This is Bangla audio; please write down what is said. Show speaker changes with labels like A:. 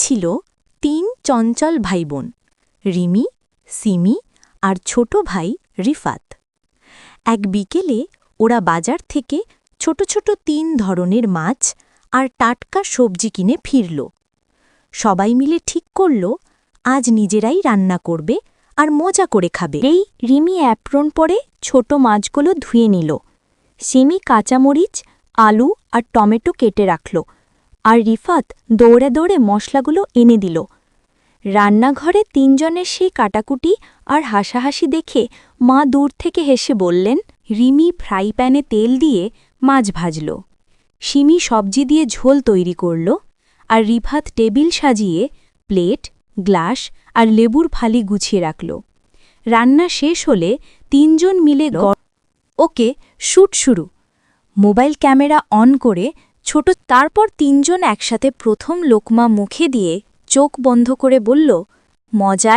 A: ছিল ৩ চঞ্চল ভাইবোন, রিমি, সিমি আর ছোট ভাই রিফাত। এক বিকেলে ওরা বাজার থেকে ছোট ছোট ৩ ধরনের মাছ আর টাটকা সবজি কিনে ফিরল। সবাই মিলে ঠিক করল আজ নিজেরাই রান্না করবে আর মজা করে খাবে। এই রিমি অ্যাপ্রন পরে ছোট মাছগুলো ধুয়ে নিল। সিমি কাঁচামরিচ, আলু আর টমেটো কেটে রাখল, আর রিফাত দৌড়ে দৌড়ে মশলাগুলো এনে দিল। রান্নাঘরে ৩ জনের সেই কাটাকুটি আর হাসাহাসি দেখে মা দূর থেকে হেসে বললেন, রিমি ফ্রাই প্যানে তেল দিয়ে মাছ ভাজল, সিমি সবজি দিয়ে ঝোল তৈরি করল, আর রিফাত টেবিল সাজিয়ে প্লেট, গ্লাস আর লেবুর ফালি গুছিয়ে রাখল। রান্না শেষ হলে ৩ জন মিলে ওকে শ্যুট শুরু। মোবাইল ক্যামেরা অন করে তারপর ৩ জন একসাথে প্রথম লোকমা মুখে দিয়ে চোখ বন্ধ করে বলল, মজাই